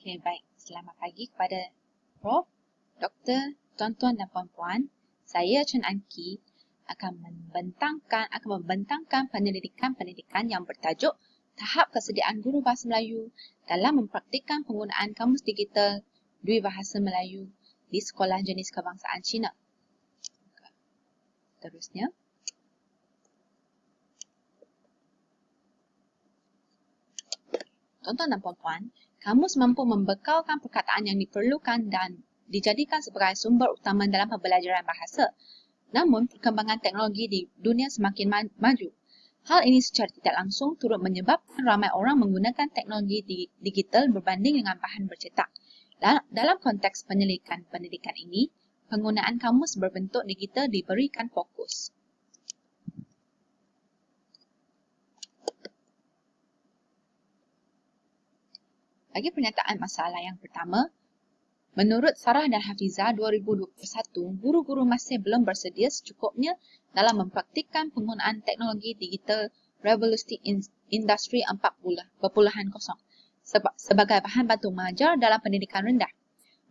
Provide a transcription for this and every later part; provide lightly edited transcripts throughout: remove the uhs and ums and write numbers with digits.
Okey, baik. Selamat pagi kepada Prof, Doktor, tuan-tuan dan puan-puan. Saya Chun Anki akan membentangkan pendidikan yang bertajuk Tahap Kesediaan Guru Bahasa Melayu dalam mempraktikkan penggunaan kamus digital Dui Bahasa Melayu di Sekolah Jenis Kebangsaan Cina. Terusnya, tuan-tuan dan puan-puan, kamus mampu membekalkan perkataan yang diperlukan dan dijadikan sebagai sumber utama dalam pembelajaran bahasa. Namun, perkembangan teknologi di dunia semakin maju. Hal ini secara tidak langsung turut menyebabkan ramai orang menggunakan teknologi digital berbanding dengan bahan bercetak. Dalam konteks penyelidikan pendidikan ini, penggunaan kamus berbentuk digital diberikan fokus. Bagi pernyataan masalah yang pertama, menurut Sarah dan Hafizah 2021, guru-guru masih belum bersedia secukupnya dalam mempraktikkan penggunaan teknologi digital revolusi industri 4.0 sebagai bahan bantu mengajar dalam pendidikan rendah.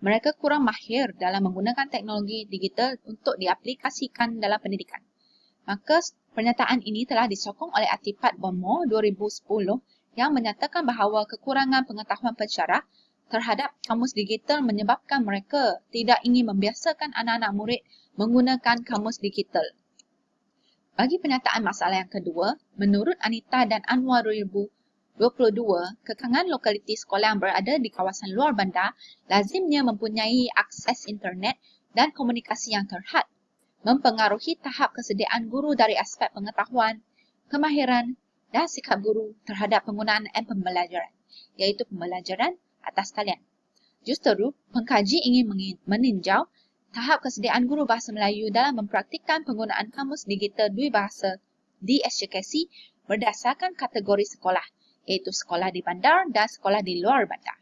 Mereka kurang mahir dalam menggunakan teknologi digital untuk diaplikasikan dalam pendidikan. Maka pernyataan ini telah disokong oleh Artipat Bomo 2010 yang menyatakan bahawa kekurangan pengetahuan pensyarah terhadap kamus digital menyebabkan mereka tidak ingin membiasakan anak-anak murid menggunakan kamus digital. Bagi pernyataan masalah yang kedua, menurut Anita dan Anwar 2022, kekangan lokaliti sekolah yang berada di kawasan luar bandar lazimnya mempunyai akses internet dan komunikasi yang terhad, mempengaruhi tahap kesediaan guru dari aspek pengetahuan, kemahiran dan sikap guru terhadap penggunaan pembelajaran, iaitu pembelajaran atas talian. Justeru, pengkaji ingin meninjau tahap kesediaan guru bahasa Melayu dalam mempraktikkan penggunaan kamus digital Dui Bahasa di SJKC berdasarkan kategori sekolah, iaitu sekolah di bandar dan sekolah di luar bandar.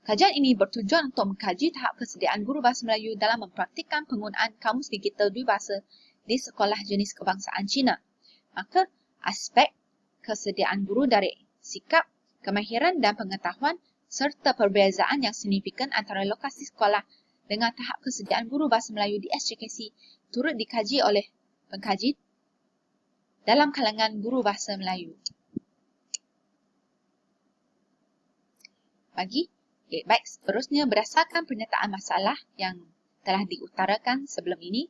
Kajian ini bertujuan untuk mengkaji tahap kesediaan guru bahasa Melayu dalam mempraktikkan penggunaan kamus digital Dui Bahasa di Sekolah Jenis Kebangsaan Cina. Maka, aspek kesediaan guru dari sikap, kemahiran dan pengetahuan serta perbezaan yang signifikan antara lokasi sekolah dengan tahap kesediaan guru bahasa Melayu di SJKC turut dikaji oleh pengkaji dalam kalangan guru bahasa Melayu. Baik, seterusnya berdasarkan pernyataan masalah yang telah diutarakan sebelum ini,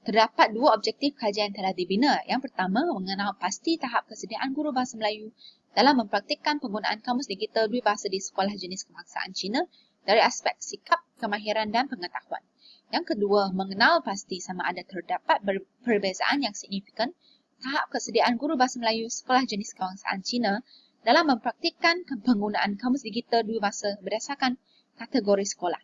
terdapat dua objektif kajian yang telah dibina. Yang pertama, mengenal pasti tahap kesediaan guru bahasa Melayu dalam mempraktikkan penggunaan kamus digital Dui Bahasa di Sekolah Jenis Kebangsaan Cina dari aspek sikap, kemahiran dan pengetahuan. Yang kedua, mengenal pasti sama ada terdapat perbezaan yang signifikan tahap kesediaan guru bahasa Melayu Sekolah Jenis Kebangsaan Cina dalam mempraktikkan penggunaan kamus digital Dui Bahasa berdasarkan kategori sekolah.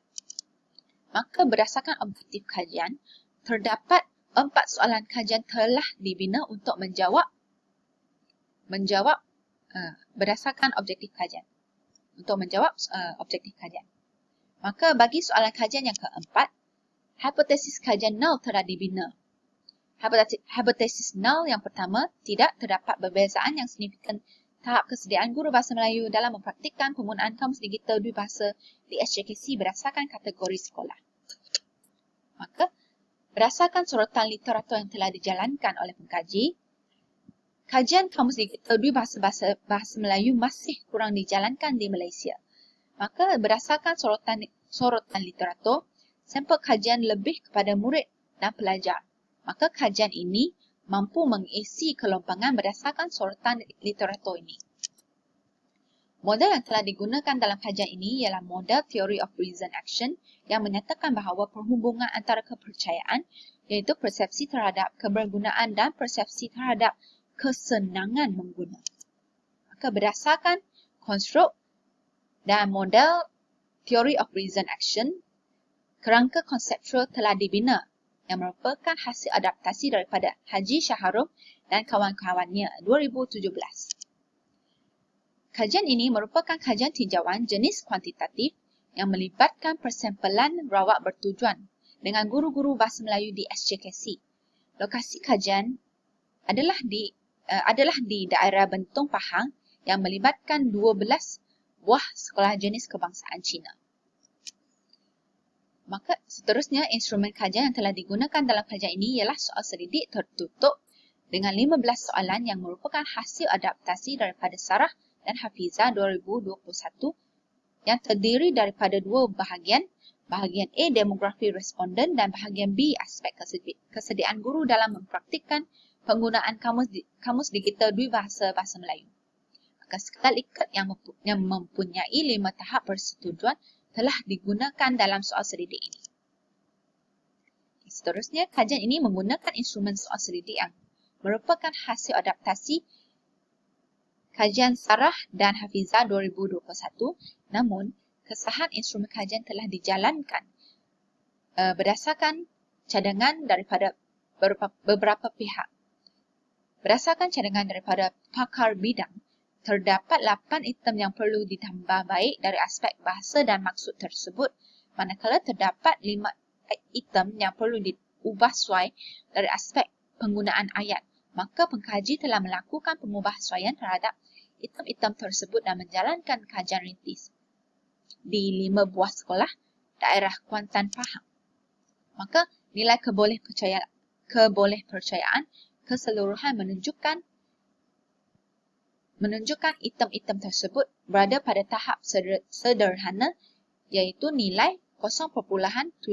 Maka berdasarkan objektif kajian, terdapat 4 soalan kajian telah dibina untuk menjawab berdasarkan objektif kajian. Maka bagi soalan kajian yang keempat, hipotesis kajian null telah dibina. Hipotesis null yang pertama, tidak terdapat perbezaan yang signifikan tahap kesediaan guru bahasa Melayu dalam mempraktikkan penggunaan kamus digital Dui Bahasa di SJKC berdasarkan kategori sekolah. Maka, berdasarkan sorotan literatur yang telah dijalankan oleh pengkaji, kajian kamus digital Dui Bahasa Melayu masih kurang dijalankan di Malaysia. Maka berdasarkan sorotan literatur, sampel kajian lebih kepada murid dan pelajar. Maka kajian ini mampu mengisi kelompangan berdasarkan sorotan literatur ini. Model yang telah digunakan dalam kajian ini ialah model Theory of Reason Action yang menyatakan bahawa perhubungan antara kepercayaan, iaitu persepsi terhadap kebergunaan dan persepsi terhadap kesenangan mengguna. Maka berdasarkan konstruk dan model Theory of Reason Action, kerangka konseptual telah dibina yang merupakan hasil adaptasi daripada Haji Syaharum dan kawan-kawannya 2017. Kajian ini merupakan kajian tinjauan jenis kuantitatif yang melibatkan persempelan rawat bertujuan dengan guru-guru bahasa Melayu di SJKC. Lokasi kajian adalah di daerah Bentong Pahang yang melibatkan 12 buah sekolah jenis kebangsaan Cina. Maka seterusnya, instrumen kajian yang telah digunakan dalam kajian ini ialah soal selidik tertutup dengan 15 soalan yang merupakan hasil adaptasi daripada Sarah dan Hafizah 2021 yang terdiri daripada dua bahagian, bahagian A demografi responden dan bahagian B aspek kesediaan guru dalam mempraktikkan penggunaan kamus digital Dwibahasa Bahasa Melayu. Maka skala Likert yang mempunyai 5 tahap persetujuan telah digunakan dalam soal selidik ini. Seterusnya, kajian ini menggunakan instrumen soal selidik yang merupakan hasil adaptasi kajian Sarah dan Hafizah 2021, namun kesahan instrumen kajian telah dijalankan berdasarkan cadangan daripada beberapa pihak. Berdasarkan cadangan daripada pakar bidang, terdapat 8 item yang perlu ditambah baik dari aspek bahasa dan maksud tersebut, manakala terdapat 5 item yang perlu diubah sesuai dari aspek penggunaan ayat. Maka pengkaji telah melakukan pengubahsuaian terhadap item-item tersebut dan menjalankan kajian rintis di 5 buah sekolah daerah Kuantan Pahang. Maka nilai kebolehpercayaan keseluruhan menunjukkan item-item tersebut berada pada tahap sederhana, iaitu nilai 0.725.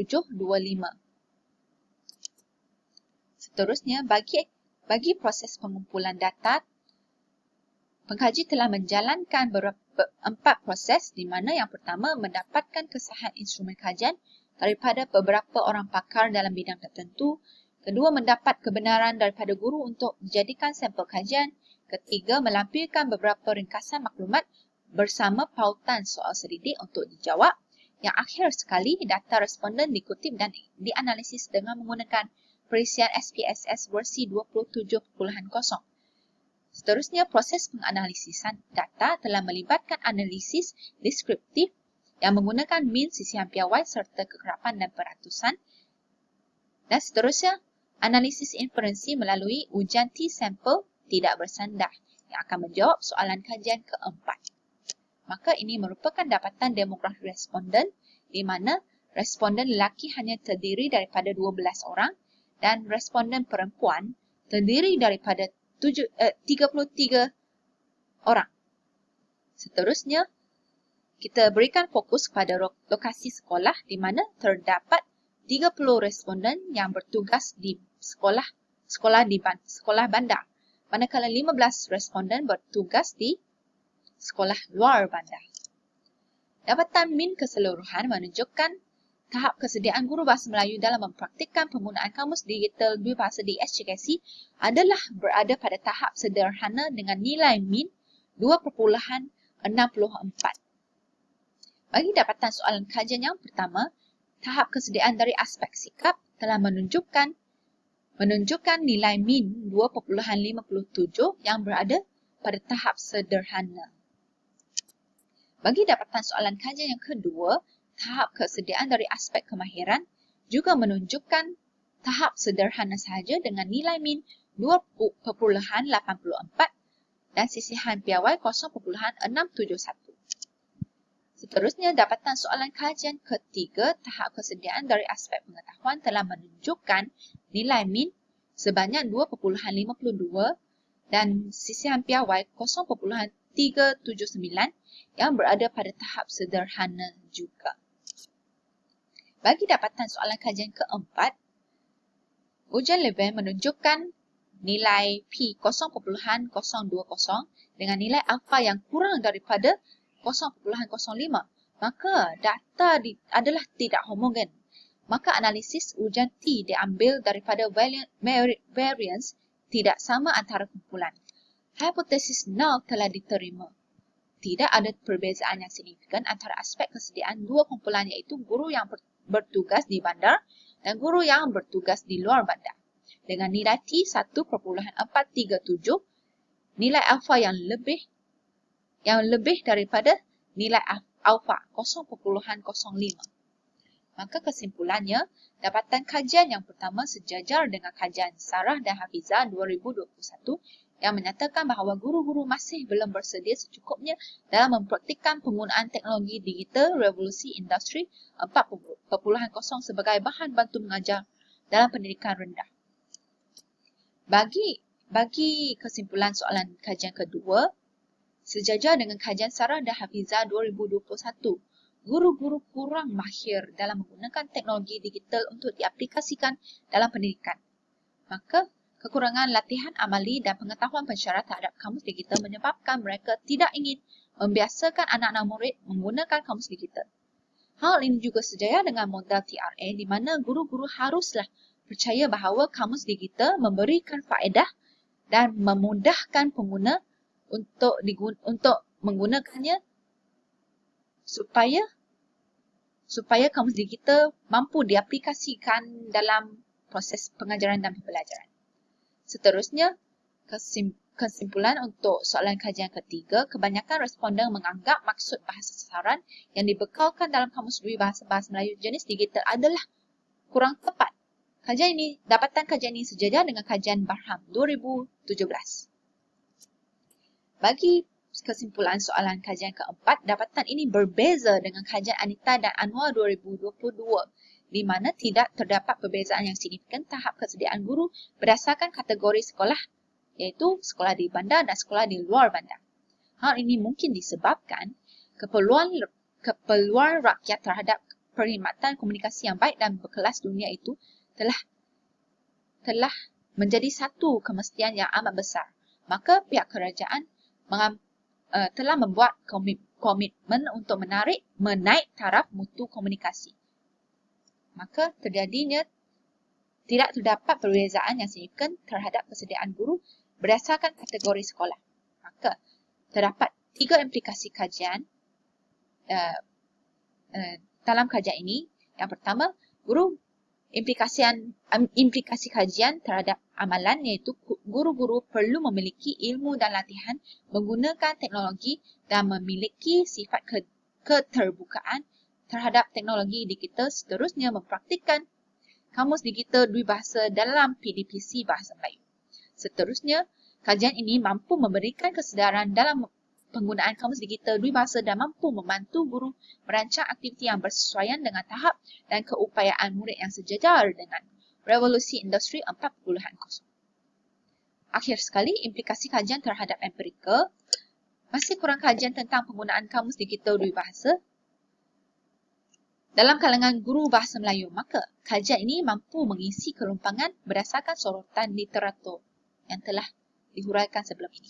Seterusnya, bagi proses pengumpulan data, pengkaji telah menjalankan 4 proses, di mana yang pertama mendapatkan kesahan instrumen kajian daripada beberapa orang pakar dalam bidang tertentu. Kedua, mendapat kebenaran daripada guru untuk dijadikan sampel kajian. Ketiga, melampirkan beberapa ringkasan maklumat bersama pautan soal selidik untuk dijawab. Yang akhir sekali, data responden dikutip dan dianalisis dengan menggunakan perisian SPSS versi 27.0. Seterusnya, proses penganalisisan data telah melibatkan analisis deskriptif yang menggunakan min, sisihan piawai serta kekerapan dan peratusan. Dan seterusnya, analisis inferensi melalui ujian T-sample tidak bersandar yang akan menjawab soalan kajian keempat. Maka ini merupakan dapatan demografi responden di mana responden lelaki hanya terdiri daripada 12 orang dan responden perempuan terdiri daripada 33 orang. Seterusnya, kita berikan fokus kepada lokasi sekolah di mana terdapat 30 responden yang bertugas di sekolah bandar, manakala 15 responden bertugas di sekolah luar bandar. Dapatan min keseluruhan menunjukkan tahap kesediaan guru bahasa Melayu dalam mempraktikkan penggunaan kamus digital Dwibahasa di SJKC adalah berada pada tahap sederhana dengan nilai min 2.64. Bagi dapatan soalan kajian yang pertama, tahap kesediaan dari aspek sikap telah menunjukkan nilai min 2.57 yang berada pada tahap sederhana. Bagi dapatan soalan kajian yang kedua, tahap kesediaan dari aspek kemahiran juga menunjukkan tahap sederhana sahaja dengan nilai min 2.84 dan sisihan piawai 0.671. Seterusnya, dapatan soalan kajian ketiga, tahap kesediaan dari aspek pengetahuan telah menunjukkan nilai min sebanyak 2.52 dan sisihan piawai 0.379 yang berada pada tahap sederhana juga. Bagi dapatan soalan kajian keempat, ujian Leven menunjukkan nilai P 0.020 dengan nilai alfa yang kurang daripada 0.05, maka data adalah tidak homogen. Maka analisis ujian T diambil daripada variance tidak sama antara kumpulan. Hipotesis null telah diterima. Tidak ada perbezaan yang signifikan antara aspek kesediaan dua kumpulan, iaitu guru yang bertugas di bandar dan guru yang bertugas di luar bandar. Dengan nilai T 1.437, nilai alfa yang lebih daripada nilai alfa 0.05. Maka kesimpulannya, dapatan kajian yang pertama sejajar dengan kajian Sarah dan Hafizah 2021 yang menyatakan bahawa guru-guru masih belum bersedia secukupnya dalam mempraktikkan penggunaan teknologi digital revolusi industri 4.0 sebagai bahan bantu mengajar dalam pendidikan rendah. Bagi kesimpulan soalan kajian kedua, sejajar dengan kajian Sarah dan Hafizah 2021, guru-guru kurang mahir dalam menggunakan teknologi digital untuk diaplikasikan dalam pendidikan. Maka, kekurangan latihan amali dan pengetahuan pensyarah terhadap kamus digital menyebabkan mereka tidak ingin membiasakan anak-anak murid menggunakan kamus digital. Hal ini juga sejajar dengan modal TRA di mana guru-guru haruslah percaya bahawa kamus digital memberikan faedah dan memudahkan pengguna untuk menggunakannya supaya kamus digital mampu diaplikasikan dalam proses pengajaran dan pembelajaran. Seterusnya, kesimpulan untuk soalan kajian ketiga, kebanyakan responden menganggap maksud bahasa sasaran yang dibekalkan dalam kamus dui bahasa Melayu jenis digital adalah kurang tepat. Dapatan kajian ini sejajar dengan kajian Barham 2017. Bagi kesimpulan soalan kajian keempat, dapatan ini berbeza dengan kajian Anita dan Anwar 2022, di mana tidak terdapat perbezaan yang signifikan tahap kesediaan guru berdasarkan kategori sekolah, iaitu sekolah di bandar dan sekolah di luar bandar. Hal ini mungkin disebabkan keperluan rakyat terhadap perkhidmatan komunikasi yang baik dan berkelas dunia itu telah menjadi satu kemestian yang amat besar. Maka pihak kerajaan telah membuat komitmen untuk menaik taraf mutu komunikasi. Maka tidak terdapat perbezaan yang signifikan terhadap persediaan guru berdasarkan kategori sekolah. Maka terdapat 3 implikasi kajian dalam kajian ini. Yang pertama, implikasi kajian terhadap amalan, iaitu guru-guru perlu memiliki ilmu dan latihan menggunakan teknologi dan memiliki sifat keterbukaan terhadap teknologi digital. Seterusnya, mempraktikkan kamus digital dui bahasa dalam PDPC Bahasa Melayu. Seterusnya, kajian ini mampu memberikan kesedaran dalam penggunaan kamus digital dui bahasa dan mampu membantu guru merancang aktiviti yang bersesuaian dengan tahap dan keupayaan murid yang sejajar dengan revolusi industri 4.0. Akhir sekali, implikasi kajian terhadap empirikal. Masih kurang kajian tentang penggunaan kamus digital dui bahasa dalam kalangan guru bahasa Melayu, maka kajian ini mampu mengisi kelumpangan berdasarkan sorotan literatur yang telah dihuraikan sebelum ini.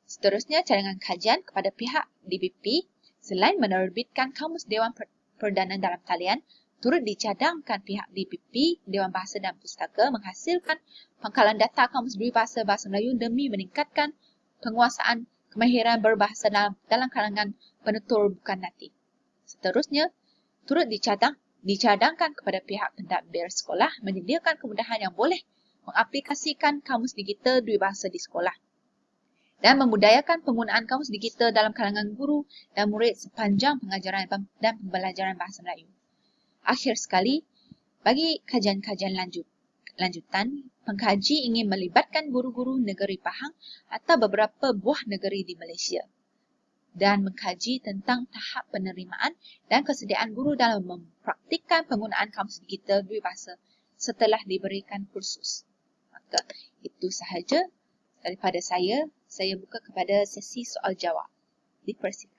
Seterusnya, cadangan kajian kepada pihak DBP selain menerbitkan kamus Dewan Perdana dalam talian, turut dicadangkan pihak DBP, Dewan Bahasa dan Pustaka menghasilkan pangkalan data kamus dui bahasa Melayu demi meningkatkan penguasaan kemahiran berbahasa dalam kalangan penutur bukan natif. Seterusnya, turut dicadangkan kepada pihak pentadbir sekolah menyediakan kemudahan yang boleh mengaplikasikan kamus digital dui bahasa di sekolah dan memudayakan penggunaan kamus digital dalam kalangan guru dan murid sepanjang pengajaran dan pembelajaran bahasa Melayu. Akhir sekali, bagi kajian-kajian lanjutan, pengkaji ingin melibatkan guru-guru negeri Pahang atau beberapa buah negeri di Malaysia dan mengkaji tentang tahap penerimaan dan kesediaan guru dalam mempraktikkan penggunaan kamus digital dui bahasa setelah diberikan kursus. Maka itu sahaja daripada saya. Saya buka kepada sesi soal jawab. Dipersilakan.